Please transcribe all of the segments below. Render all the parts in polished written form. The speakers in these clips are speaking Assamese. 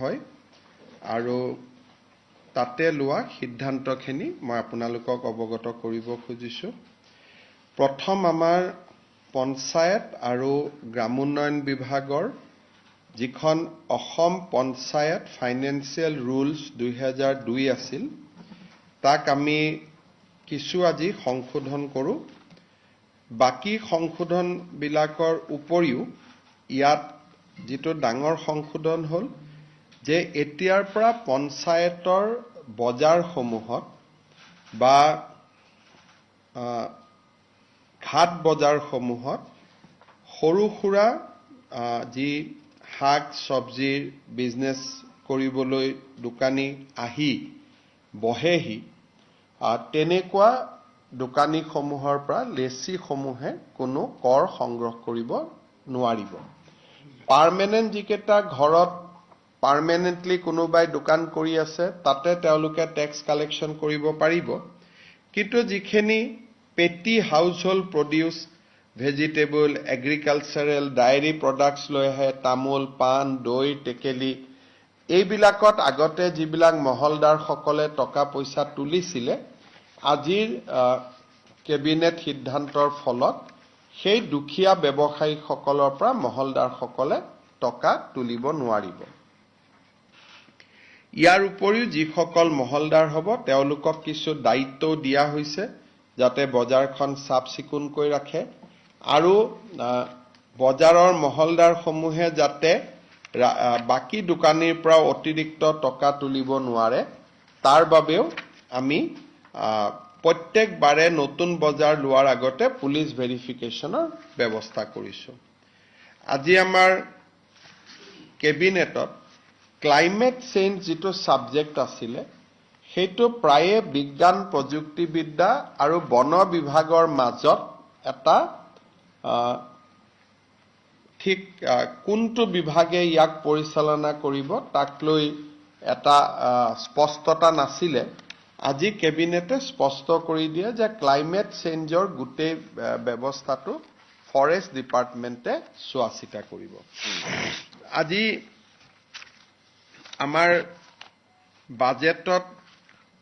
হয় আৰু তাতে লোৱা সিদ্ধান্তখিনি মই আপোনালোকক অৱগত কৰিব খুজিছো। প্ৰথম আমাৰ পঞ্চায়ত আৰু গ্ৰামোন্নয়ন বিভাগৰ যিখন অসম পঞ্চায়ত ফাইনেন্সিয়েল ৰুলছ 2002 আছিল, তাক আমি কিছু আজি সংশোধন কৰোঁ। বাকী সংশোধনবিলাকৰ উপৰিও ইয়াত যিটো ডাঙৰ সংশোধন হ'ল যে এতিয়াৰ পৰা পঞ্চায়তৰ বজাৰসমূহত বা ঘাট বজাৰসমূহত সৰু সুৰা যি শাক চব্জিৰ বিজনেছ কৰিবলৈ দোকানী আহি বহেহি, তেনেকুৱা দোকানীসমূহৰ পৰা লেচিসমূহে কোনো কৰ সংগ্ৰহ কৰিব নোৱাৰিব। পাৰ্মানেণ্ট যিকেইটা ঘৰত পাৰ্মানেণ্টলি কোনোবাই দোকান কৰি আছে তাতে তেওঁলোকে টেক্স কালেকশ্যন কৰিব পাৰিব, কিন্তু যিখিনি পেটি house hold produce, vegetable, agricultural, diary products লৈ আহে, তামোল, পাণ, দৈ, টেকেলি, এইবিলাকত আগতে যিবিলাক মহলদাৰসকলে টকা পইচা তুলিছিলে, আজিৰ কেবিনেট সিদ্ধান্তৰ ফলত সেই দুখীয়া ব্যৱসায়ীসকলৰ পৰা মহলদাৰসকলে টকা তুলিব নোৱাৰিব। ইয়াৰ উপৰিও যিসকল মহলদাৰ হ'ব তেওঁলোকক কিছু দায়িত্ব দিয়া হৈছে যাতে বজাৰখন চাফ চিকুণকৈ ৰাখে আৰু বজাৰৰ মহলদাৰসমূহে যাতে বাকী দোকানীৰ পৰা অতিৰিক্ত টকা তুলিব নোৱাৰে, তাৰ বাবেও আমি প্ৰত্যেকবাৰে নতুন বজাৰ লোৱাৰ আগতে পুলিচ ভেৰিফিকেশ্যনৰ ব্যৱস্থা কৰিছোঁ। আজি আমাৰ কেবিনেটত ক্লাইমেট চেঞ্জ যিটো ছাবজেক্ট আছিলে, সেইটো প্ৰায়ে বিজ্ঞান প্ৰযুক্তিবিদ্যা আৰু বন বিভাগৰ মাজত এটা ঠিক কোনটো বিভাগে ইয়াক পৰিচালনা কৰিব তাক লৈ এটা স্পষ্টতা নাছিলে। আজি কেবিনেটে স্পষ্ট কৰি দিয়ে যে ক্লাইমেট চেঞ্জৰ গোটেই ব্যৱস্থাটো ফৰেষ্ট ডিপাৰ্টমেণ্টে চোৱা চিতা কৰিব। আজি আমাৰ বাজেটত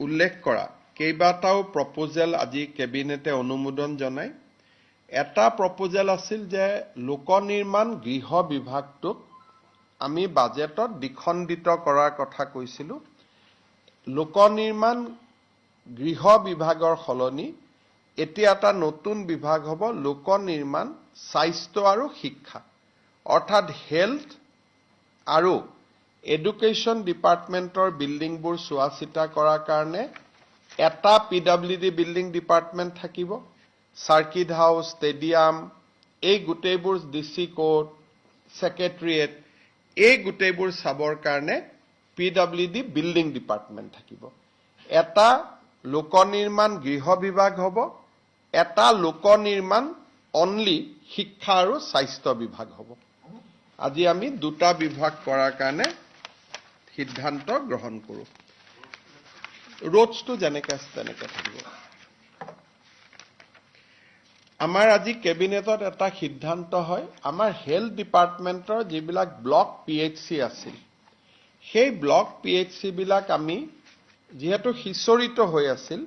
উল্লেখ কৰা কেইবাটাও প্ৰপ'জেল আজি কেবিনেটে অনুমোদন জনায়। এটা প্ৰপ'জেল আছিল যে লোক নিৰ্মাণ গৃহ বিভাগটোক আমি বাজেটত দ্বিখণ্ডিত কৰাৰ কথা কৈছিলোঁ। লোক নিৰ্মাণ গৃহ বিভাগৰ সলনি এতিয়া এটা নতুন বিভাগ হ'ব লোক নিৰ্মাণ স্বাস্থ্য আৰু শিক্ষা, অৰ্থাৎ হেল্থ আৰু এডুকেশ্যন ডিপাৰ্টমেণ্টৰ বিল্ডিংবোৰ চোৱা চিতা কৰাৰ কাৰণে এটা PWD বিল্ডিং ডিপাৰ্টমেণ্ট থাকিব। চাৰ্কিট হাউচ, ষ্টেডিয়াম, এই গোটেইবোৰ DC কোৰ্ট, ছেক্ৰেটেৰিয়েট, এই গোটেইবোৰ চাবৰ কাৰণে PWD বিল্ডিং ডিপাৰ্টমেণ্ট থাকিব। এটা লোক নিৰ্মাণ গৃহ বিভাগ হ'ব, এটা লোক নিৰ্মাণ অনলি শিক্ষা আৰু স্বাস্থ্য বিভাগ হ'ব। আজি আমি দুটা বিভাগ কৰাৰ কাৰণে সিদ্ধান্ত গ্ৰহণ কৰোঁ। ৰোডছটো যেনেকৈ আছে তেনেকৈ থাকিব। আমাৰ আজি কেবিনেটত এটা সিদ্ধান্ত হয়, আমাৰ হেল্থ ডিপাৰ্টমেণ্টৰ যিবিলাক ব্লক PHC আছিল, সেই ব্লক PHC বিলাক আমি যিহেতু সিঁচৰিত হৈ আছিল,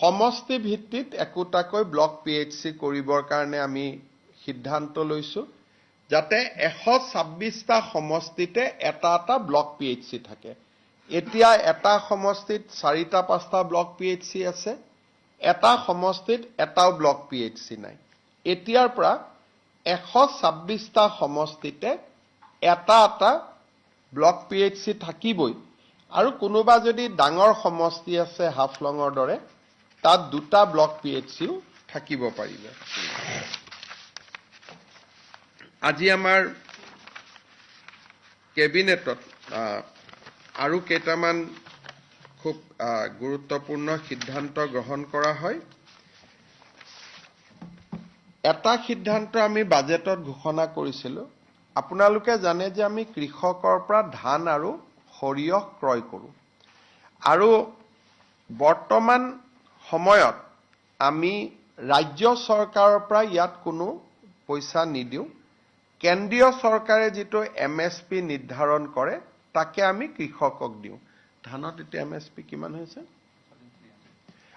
সমষ্টি ভিত্তিত একোটাকৈ ব্লক PHC কৰিবৰ কাৰণে আমি সিদ্ধান্ত লৈছোঁ, যাতে 126টা সমষ্টিতে এটা এটা ব্লক PHC থাকে। এতিয়া এটা সমষ্টিত 4টা 5টা ব্লক PHC আছে, এটা সমষ্টিত এটাও ব্লক PHC নাই। এতিয়াৰ পৰা 126টা সমষ্টিতে এটা এটা ব্লক PHC থাকিবই, আৰু কোনোবা যদি ডাঙৰ সমষ্টি আছে হাফলঙৰ দৰে, তাত দুটা ব্লক PHCও থাকিব পাৰিব। আজি আমাৰ কেবিনেটত আৰু কেইটামান খুব গুৰুত্বপূৰ্ণ সিদ্ধান্ত গ্ৰহণ কৰা হয়। এটা সিদ্ধান্ত আমি বাজেটত ঘোষণা কৰিছিলোঁ। আপোনালোকে জানে যে আমি কৃষকৰ পৰা ধান আৰু সৰিয়হ ক্ৰয় কৰোঁ, আৰু বৰ্তমান সময়ত আমি ৰাজ্য চৰকাৰৰ পৰা ইয়াত কোনো পইচা নিদিওঁ। কেন্দ্ৰীয় চৰকাৰে যিটো MSP নিৰ্ধাৰণ কৰে তাকে আমি কৃষকক দিওঁ ধানত এতিয়া MSP কিমান হৈছে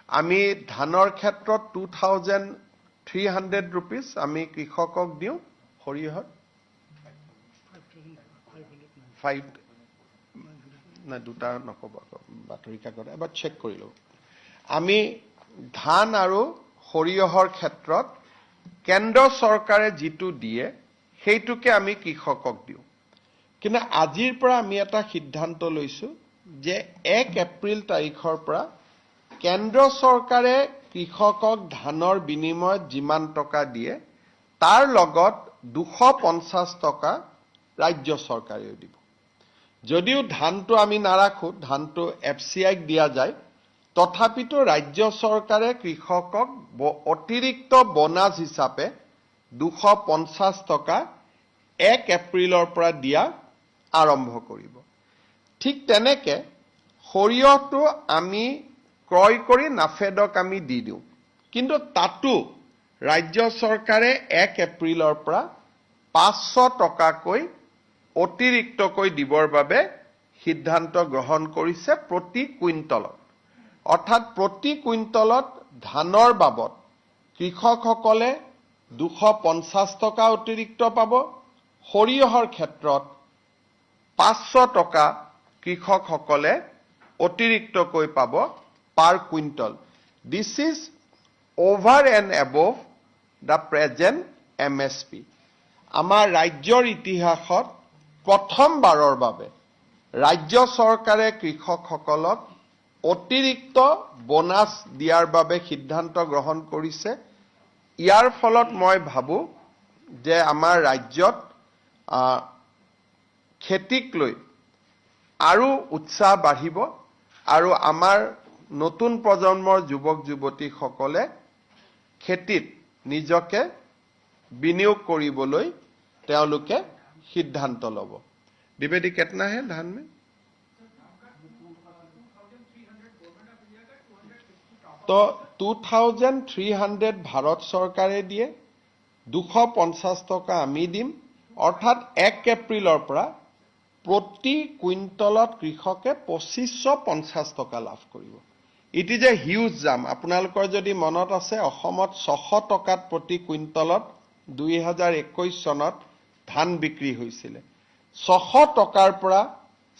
আমি ধানৰ ক্ষেত্ৰত 2300 rupees আমি কৃষকক দিওঁ সৰিয়হত 5 না দুটা নকব বাতৰি কাকত এবাৰ চেক কৰি লওঁ আমি ধান আৰু সৰিয়হৰ ক্ষেত্ৰত কেন্দ্ৰ চৰকাৰে যিটো দিয়ে সেইটোকে আমি কৃষকক দিওঁ কিন্তু আজিৰ পৰা আমি এটা সিদ্ধান্ত লৈছো যে 1 এপ্ৰিল তাৰিখৰ পৰা কেন্দ্ৰ চৰকাৰে কৃষকক ধানৰ বিনিময়ত যিমান টকা দিয়ে তাৰ লগত 250 টকা ৰাজ্য চৰকাৰেও দিব যদিও ধানটো আমি নাৰাখো ধানটো FCI দিয়া যায় তথাপিতো ৰাজ্য চৰকাৰে কৃষকক অতিৰিক্ত বোনাছ হিচাপে 250 টকা 1 এপ্ৰিলৰ পৰা দিয়া আৰম্ভ কৰিব ঠিক তেনেকে সৰিয়হটো আমি ক্ৰয় কৰি নাফেডক আমি দি দিওঁ কিন্তু তাতো ৰাজ্য চৰকাৰে 1 এপ্ৰিলৰ পৰা 500 টকাকৈ অতিৰিক্তকৈ দিবৰ বাবে সিদ্ধান্ত গ্ৰহণ কৰিছে প্ৰতি কুইণ্টলত অৰ্থাৎ প্ৰতি কুইণ্টলত ধানৰ বাবদ কৃষকসকলে 250 টকা অতিৰিক্ত পাব সৰিয়হৰ ক্ষেত্ৰত 500 টকা কৃষকসকলে অতিৰিক্তকৈ পাব পাৰ quintal this is over and above the present MSP আমাৰ ৰাজ্যৰ ইতিহাসত প্ৰথমবাৰৰ বাবে ৰাজ্য চৰকাৰে কৃষকসকলক অতিৰিক্ত বোনাছ দিয়াৰ বাবে সিদ্ধান্ত গ্ৰহণ কৰিছে ইয়াৰ ফলত মই ভাবো যে আমাৰ ৰাজ্যত খেতিক লৈ আৰু উৎসাহ বাঢ়িব আৰু আমাৰ নতুন প্ৰজন্মৰ যুৱক যুৱতীসকলে খেতিত নিজকে বিনিয়োগ কৰিবলৈ তেওঁলোকে সিদ্ধান্ত ল'ব দ্বিবেদী कितना है धान में तो 2300 ভাৰত চৰকাৰে দিয়ে 250 টকা আমি দিম অৰ্থাৎ 1 এপ্ৰিলৰ পৰা প্ৰতি কুইণ্টলত কৃষকে 2550 টকা লাভ কৰিব ইট ইজ এ হিউজ জাম আপোনালোকৰ যদি মনত আছে অসমত 600 টকাত প্ৰতি কুইণ্টলত 2021 চনত ধান বিক্ৰী হৈছিল 600 টকাৰ পৰা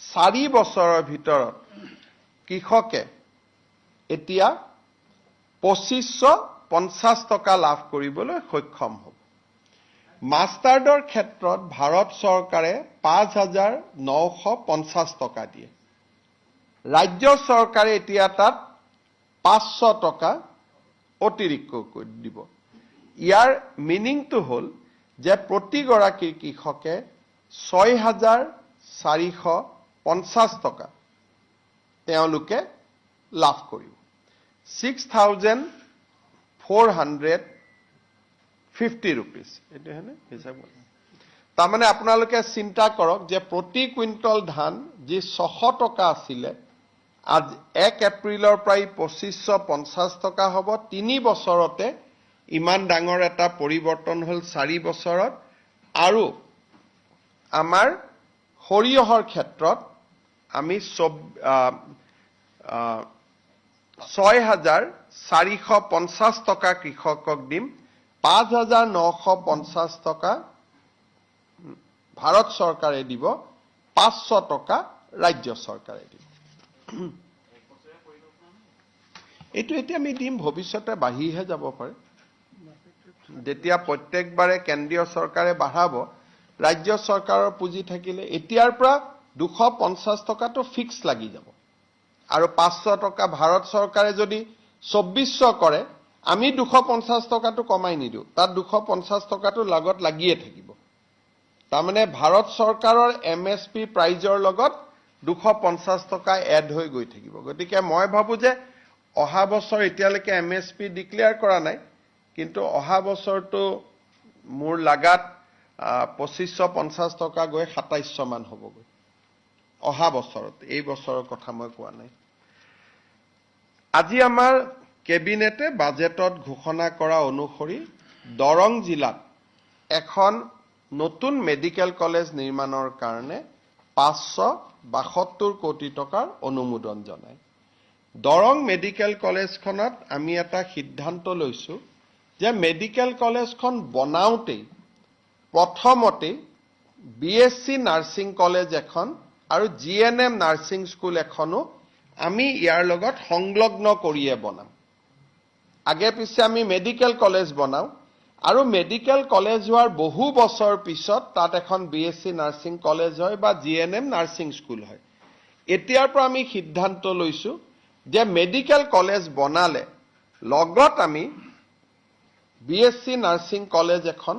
4 বছৰৰ ভিতৰত কৃষকে এতিয়া 2550 টকা লাভ কৰিবলৈ সক্ষম হ'ব মাষ্টাৰ্ডৰ ক্ষেত্ৰত ভাৰত চৰকাৰে 5950 টকা দিয়ে ৰাজ্য চৰকাৰে এতিয়া তাত 500 টকা অতিৰিক্তকৈ দিব ইয়াৰ মিনিংটো হ'ল যে প্ৰতিগৰাকী কৃষকে 6450 টকা তেওঁলোকে লাভ কৰিব 6450 rupees এটো হেনে হিচাপ তাৰমানে আপোনালোকে চিন্তা কৰক যে প্ৰতি কুইণ্টল ধান যি 600 টকা আছিল আজ 1 এপ্ৰিলৰ পৰা 2550 টকা হ'ব 3 বছৰতে ইমান ডাঙৰ এটা পৰিৱৰ্তন হ'ল 4 বছৰত আৰু আমাৰ সৰিয়হৰ ক্ষেত্ৰত আমি 6450 টকা কৃষকক দিম 5950 টকা ভাৰত চৰকাৰে দিব 500 টকা ৰাজ্য চৰকাৰে দিব এটো এতিয়া আমি দিম ভৱিষ্যতে বাঢ়িহে যাব পাৰে যেতিয়া প্ৰত্যেকবাৰে কেন্দ্ৰীয় চৰকাৰে বাঢ়াব ৰাজ্য চৰকাৰৰ পুঁজি থাকিলে এতিয়াৰ পৰা 250 টকাটো ফিক্স লাগি যাব আৰু 500 টকা ভাৰত চৰকাৰে যদি 2400 কৰে আমি 250 টকাটো কমাই নিদিও তাত 250 টকাটো লগত লাগিয়ে থাকিব তাৰমানে ভাৰত চৰকাৰৰ MSP প্ৰাইজৰ লগত 250 টকা এড হৈ গৈ থাকিব গতিকে মই ভাবো যে অহা বছৰ এতিয়ালৈকে MSP ডিক্লেয়াৰ কৰা নাই কিন্তু অহা বছৰটো মোৰ লাগাত 2550 টকা গৈ 2700 মান হ'বগৈ অহা বছৰত এই বছৰৰ কথা মই কোৱা নাই আজি আমাৰ কেবিনেটে বাজেটত ঘোষণা কৰা অনুসৰি দৰং জিলাত এখন নতুন মেডিকেল কলেজ নিৰ্মাণৰ কাৰণে 572 কোটি টকাৰ অনুমোদন জনায়। দৰং মেডিকেল কলেজখনত আমি এটা সিদ্ধান্ত লৈছো যে মেডিকেল কলেজখন বনাওঁতেই প্ৰথমতে বিএসসি নাৰ্ছিং কলেজ এখন আৰু জিএনএম নাৰ্ছিং স্কুল এখনো আমি ইয়াৰ লগত সংলগ্ন কৰিয়ে বনাম। আগে পিছে আমি মেডিকেল কলেজ বনাও আৰু মেডিকেল কলেজ হোৱাৰ বহু বছৰ পিছত তাত এখন বিএসসি নাৰ্ছিং কলেজ হয় বা জিএনএম নাৰ্ছিং স্কুল হয়। এতিয়াৰ পৰা আমি সিদ্ধান্ত লৈছো যে মেডিকেল কলেজ বনালে লগত আমি বিএসসি নাৰ্ছিং কলেজ এখন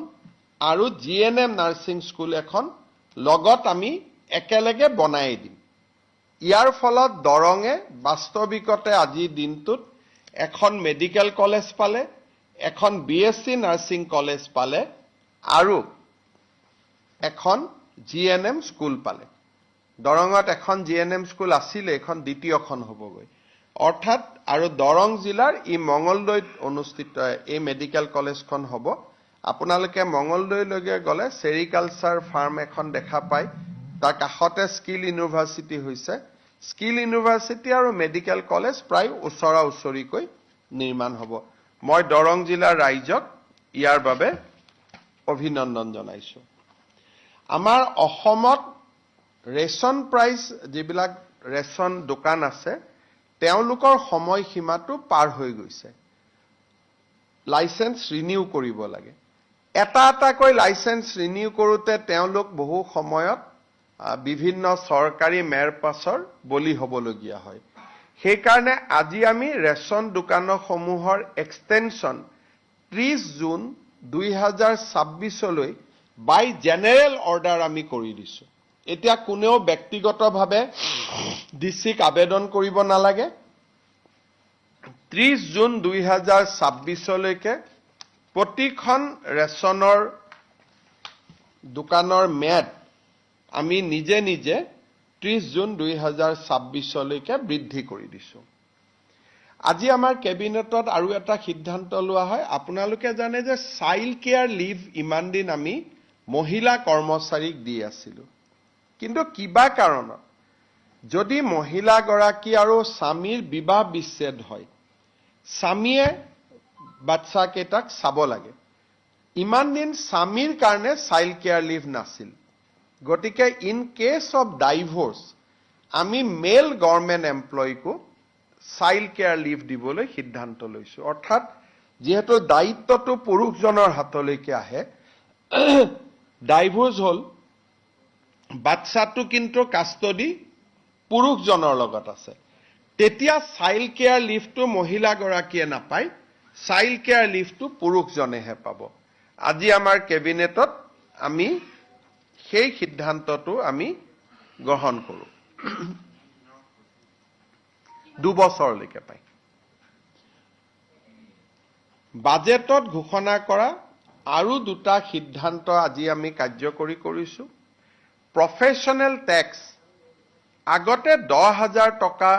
আৰু জিএনএম নাৰ্ছিং স্কুল এখন লগত আমি একেলগে বনাই দিম। ইয়াৰ ফলত দৰঙে বাস্তৱিকতে আজি দিনটোত এখন মেডিকেল কলেজ পালে, এখন বিএসসি নাৰ্ছিং কলেজ পালে আৰু এখন জিএনএম স্কুল পালে। দৰঙত এখন জিএনএম স্কুল আছিলে, এখন দ্বিতীয়খন হ'বগৈ। অৰ্থাৎ আৰু দৰং জিলাৰ ই মঙলদৈত অনুষ্ঠিত এই মেডিকেল কলেজখন হ'ব। আপোনালোকে মঙলদৈলৈকে গ'লে চেৰিকালচাৰ ফাৰ্ম এখন দেখা পায়, তাৰ কাষতে স্কিল ইউনিভাৰ্চিটি হৈছে। স্কিল ইউনিভাৰ্চিটি আৰু মেডিকেল কলেজ প্ৰায় ওচৰা ওচৰিকৈ নিৰ্মাণ হ'ব। মই দৰং জিলাৰ ৰাইজক ইয়াৰ বাবে অভিনন্দন জনাইছো। আমাৰ অসমত ৰেচন প্ৰাইচ যিবিলাক ৰেচন দোকান আছে তেওঁলোকৰ সময়সীমাটো পাৰ হৈ গৈছে। লাইসেন্স ৰিনিউ কৰিব লাগে। এটা এটাকৈ লাইসেন্স ৰিনিউ কৰোঁতে তেওঁলোক বহু সময়ত বিভিন্ন চৰকাৰী মেৰপাছৰ বলি হ'বলগীয়া হয়। সেইকাৰণে আজি আমি ৰেচন দোকানসমূহৰ এক্সটেনশ্যন 30 জুন 2026লৈ বাই জেনেৰেল অৰ্ডাৰ আমি কৰি দিছো। এতিয়া কোনেও ব্যক্তিগতভাৱে ডিচিক আবেদন কৰিব নালাগে। 30 জুন 2026লৈকে প্ৰতিখন ৰেচনৰ দোকানৰ ম্যাদ আমি নিজে নিজে 30 জুন 2026লৈকে বৃদ্ধি কৰি দিছো। আজি আমাৰ কেবিনেটত আৰু এটা সিদ্ধান্ত লোৱা হয়। আপোনালোকে জানে যে চাইল্ড কেয়াৰ লিভ ইমান দিন আমি মহিলা কৰ্মচাৰীক দি আছিলো, কিন্তু কিবা কাৰণত যদি মহিলাগৰাকী আৰু স্বামীৰ বিবাহ বিচ্ছেদ হয়, স্বামীয়ে বাচ্চাকেইটাক চাব লাগে। ইমান দিন স্বামীৰ কাৰণে চাইল্ড কেয়াৰ লিভ নাছিল। গতিকে ইন কেছ অফ ডাইভোৰ্স আমি মেল গভৰ্ণমেণ্ট এমপ্লয়ীকো চাইল্ড কেয়াৰ লিভ দিবলৈ সিদ্ধান্ত লৈছো। অৰ্থাৎ যিহেতু দায়িত্বটো পুৰুষজনৰ হাতলৈকে আহে, ডাইভোৰ্স হ'ল, বাচ্চাটো কিন্তু কাষ্টডি পুৰুষজনৰ লগত আছে, তেতিয়া চাইল্ড কেয়াৰ লিভটো মহিলাগৰাকীয়ে নাপায়, চাইল্ড কেয়াৰ লিভটো পুৰুষজনেহে পাব। আজি আমাৰ কেবিনেটত আমি সেই সিদ্ধান্তটো আমি গ্ৰহণ কৰোঁ। 2 বছৰলৈকে পায়। বাজেটত ঘোষণা কৰা আৰু 2টা সিদ্ধান্ত আজি আমি কাৰ্যকৰী কৰিছো। প্ৰফেশ্যনেল টেক্স আগতে 10,000 টকা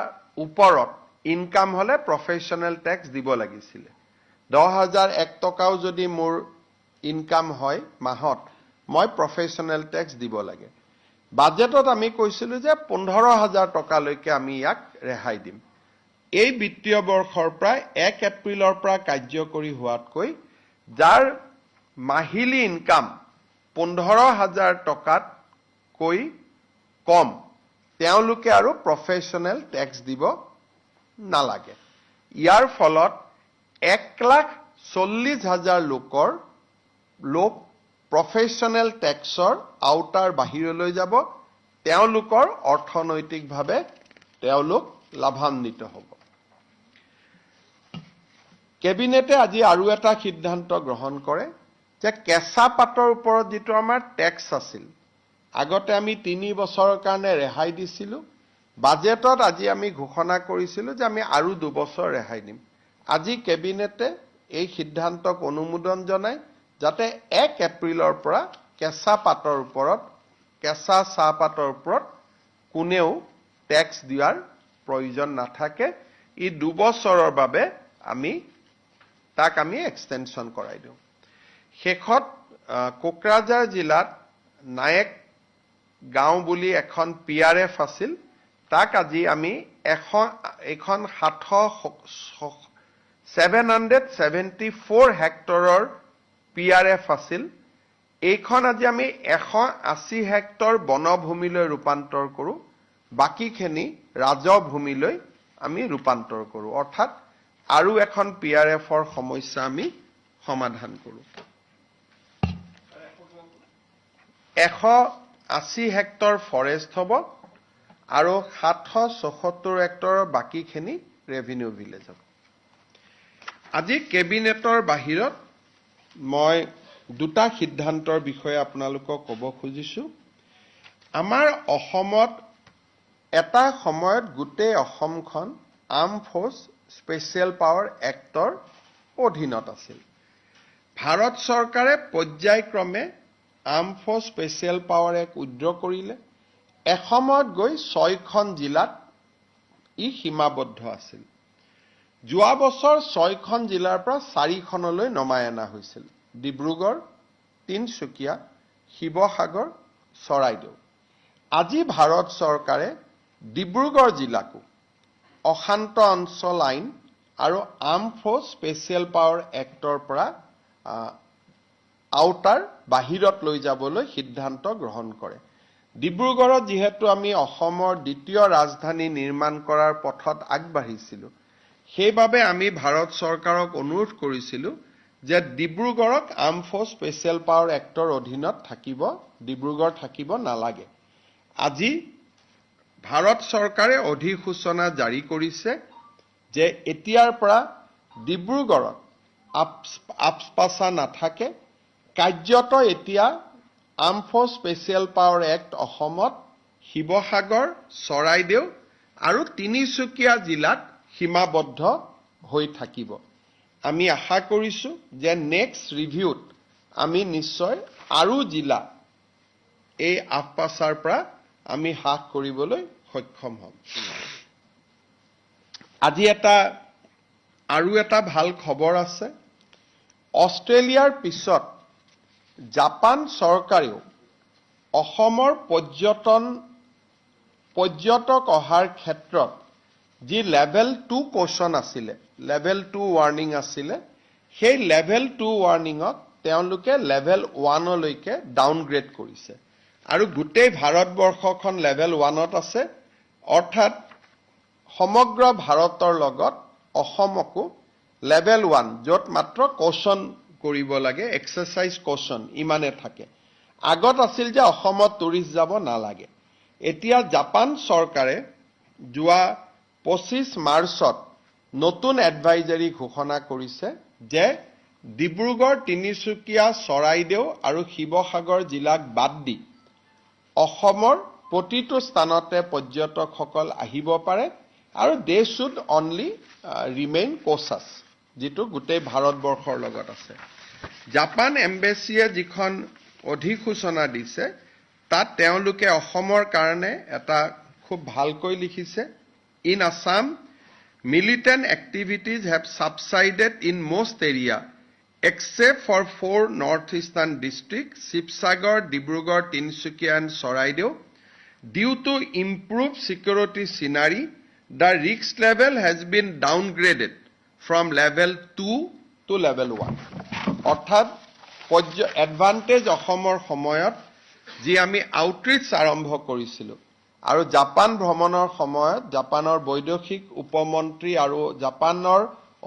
ওপৰত ইনকাম হলে প্ৰফেশ্যনেল টেক্স দিব লাগিছিলে। 10,001 টকাও যদি মোৰ ইনকাম হয় মাহত, মই প্ৰফেশ্যনেল টেক্স দিব লাগে। বাজেটত আমি কৈছিলো যে 15,000 টকালৈকে আমি ইয়াক ৰেহাই দিম। এই বিত্তীয় বৰ্ষৰ পৰা 1 এপ্ৰিলৰ পৰা কাৰ্যকৰী হোৱাতকৈ যাৰ মাহিলী ইনকাম 15,000 টকাতকৈ কম, তেওঁলোকে আৰু প্ৰফেশ্যনেল টেক্স দিব নালাগে। ইয়াৰ ফলত 1,40,000 লোক প্ৰফেশ্যনেল টেক্সৰ আওতাৰ বাহিৰলৈ যাব। তেওঁলোকৰ অৰ্থনৈতিকভাৱে তেওঁলোক লাভান্বিত হ'ব। কেবিনেটে আজি আৰু এটা সিদ্ধান্ত গ্ৰহণ কৰে যে কেঁচা পাতৰ ওপৰত যিটো আমাৰ টেক্স আছিল, আগতে আমি 3 বছৰৰ কাৰণে ৰেহাই দিছিলো। বাজেটত আজি আমি ঘোষণা কৰিছিলো যে আমি আৰু 2 বছৰ ৰেহাই দিম। আজি কেবিনেটে এই সিদ্ধান্তক অনুমোদন জনায় যাতে 1 এপ্ৰিলৰ পৰা কেঁচা পাতৰ ওপৰত, কেঁচা চাহপাতৰ ওপৰত কোনেও টেক্স দিয়াৰ প্ৰয়োজন নাথাকে। ই 2 বছৰৰ বাবে আমি এক্সটেনশ্যন কৰাই দিওঁ। শেষত কোকৰাঝাৰ জিলাত নায়েক গাঁও বুলি এখন PRF আছিল তাক আজি আমি এখন 774 হেক্টৰৰ PRF আছিল এইখন আজি আমি 180 হেক্টৰ বনভূমিলৈ ৰূপান্তৰ কৰো বাকিখিনি ৰাজহ ভূমিলৈ আমি ৰূপান্তৰ কৰো অৰ্থাৎ আৰু এখন PRFৰ সমস্যা আমি সমাধান কৰো 180 হেক্টৰ ফৰেষ্ট হ'ব আৰু 774 হেক্টৰৰ বাকিখিনি ৰেভিনিউ ভিলেজ হ'ব আজি কেবিনেটৰ বাহিৰত মই দুটা সিদ্ধান্তৰ বিষয়ে আপোনালোকক ক'ব খুজিছো আমাৰ অসমত এটা সময়ত গোটেই অসমখন আৰ্ম ফ'ৰ্চ স্পেচিয়েল পাৱাৰ এক্টৰ অধীনত আছিল ভাৰত চৰকাৰে পৰ্যায়ক্ৰমে arm forces special power act withdraw কৰিলে এসময়ত গৈ 6খন জিলাত ই সীমাবদ্ধ আছিল যোৱা বছৰ 6খন জিলাৰ পৰা 4খনলৈ নমাই অনা হৈছিল ডিব্ৰুগড় তিনচুকীয়া শিৱসাগৰ চৰাইদেউ আজি ভাৰত চৰকাৰে ডিব্ৰুগড় জিলাকো অশান্ত অঞ্চল আইন আৰু arm forces special power actor পৰা আউটাৰ বাহিৰত লৈ যাবলৈ সিদ্ধান্ত গ্ৰহণ কৰে ডিব্ৰুগড়ত যেহেতু আমি অসমৰ দ্বিতীয় ৰাজধানী নিৰ্মাণ কৰাৰ পথত আগবাঢ়িছিলো সেইবাবে আমি ভাৰত চৰকাৰক অনুৰোধ কৰিছিলো যে ডিব্ৰুগড়ক আৰ্ম ফ'ৰ্চ স্পেচিয়েল পাৱাৰ এক্টৰ অধীনত থাকিব ডিব্ৰুগড় থাকিব নালাগে আজি ভাৰত চৰকাৰে অধিসূচনা জাৰি কৰিছে যে এতিয়াৰ পৰা ডিব্ৰুগড়ত আপস্পাছা নাথাকে কাৰ্যত এতিয়া arm forces special power act অসমত শিৱসাগৰ চৰাইদেউ আৰু তিনিচুকীয়া জিলাত সীমাবদ্ধ হৈ থাকিব আমি আশা কৰিছো যে নেক্সট ৰিভিউত আমি নিশ্চয় আৰু জিলা এই আপস্পাছাৰ পৰা আমি হ্ৰাস কৰিবলৈ সক্ষম হ'ম আজি আৰু এটা ভাল খবৰ আছে অষ্ট্ৰেলিয়াৰ পিছত জাপান চৰকাৰেও অসমৰ পৰ্যটক অহাৰ ক্ষেত্ৰত যি লেভেল 2 কোৱেশ্যন আছিলে লেভেল 2 ৱাৰ্নিং আছিলে সেই লেভেল 2 ৱাৰ্নিঙক তেওঁলোকে লেভেল 1 লৈকে ডাউনগ্ৰেড কৰিছে আৰু গোটেই ভাৰতবৰ্ষখন লেভেল 1ত আছে অৰ্থাৎ সমগ্ৰ ভাৰতৰ লগত অসমকো লেভেল 1 য'ত মাত্ৰ কোৱেশ্যন কৰিব লাগে এক্সাৰসাইজ কোৱেশ্যন ইমানে থাকে আগত আছিল যে অসমত টুৰিষ্ট যাব নালাগে এতিয়া জাপান চৰকাৰে যোৱা 25 মাৰ্চত নতুন এডভাইজাৰী ঘোষণা কৰিছে যে ডিব্ৰুগড় তিনিচুকীয়া চৰাইদেউ আৰু শিৱসাগৰ জিলাক বাদ দি অসমৰ প্ৰতিটো স্থানতে পৰ্যটকসকল আহিব পাৰে আৰু দে শুড অনলি ৰিমেইন কোচাছ যেটো গোটেই ভাৰতবৰ্ষৰ লগত আছে জাপান এম্বেছিয়ে যিখন অধিসূচনা দিছে তাত তেওঁলোকে অসমৰ কাৰণে এটা খুব ভালকৈ লিখিছে in Assam militant activities have subsided in most area except for 4 northeastern districts Shivsagar, Dibrugarh, Tinsukia and Soraideo due to improved security scenery the risk level has been downgraded from level 2 to level 1 অৰ্থাৎ এডভান্টেজ অসমৰ সময়ত যি আমি আউটৰিচ আৰম্ভ কৰিছিলো আৰু জাপান ভ্ৰমণৰ সময়ত জাপানৰ বৈদেশিক উপমন্ত্ৰী আৰু জাপানৰ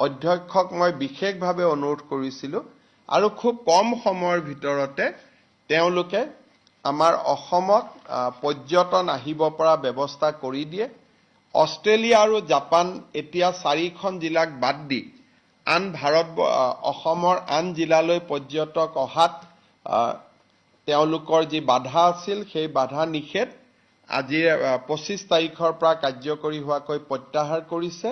অধ্যক্ষক মই বিশেষভাৱে অনুৰোধ কৰিছিলো আৰু খুব কম সময়ৰ ভিতৰতে তেওঁলোকে আমাৰ অসমত পৰ্যটন আহিব পৰা ব্যৱস্থা কৰি দিয়ে অষ্ট্ৰেলিয়া আৰু জাপান এতিয়া 4খন জিলাক বাদ দি আন অসমৰ আন জিলালৈ পৰ্যটক অহাত তেওঁলোকৰ যি বাধা আছিল সেই বাধা নিষেধ আজি 25 তাৰিখৰ পৰা কাৰ্যকৰী হোৱাকৈ প্ৰত্যাহাৰ কৰিছে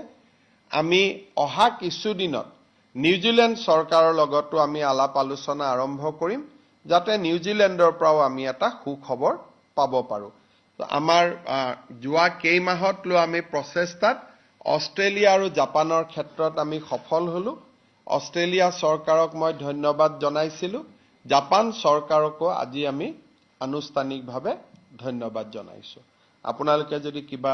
আমি অহা কিছুদিনত নিউজিলেণ্ড চৰকাৰৰ লগতো আমি আলাপ আলোচনা আৰম্ভ কৰিম যাতে নিউজিলেণ্ডৰ পৰাও আমি এটা সুখবৰ পাব পাৰো আমাৰ যোৱা কেইমাহত লৈ আমি প্ৰচেষ্টাত অষ্ট্ৰেলিয়া আৰু জাপানৰ ক্ষেত্ৰত আমি সফল হলো অষ্ট্ৰেলিয়া চৰকাৰক মই ধন্যবাদ জনাইছিলো জাপান চৰকাৰকো আজি আমি আনুষ্ঠানিকভাৱে ধন্যবাদ জনাইছো আপোনালোকে যদি কিবা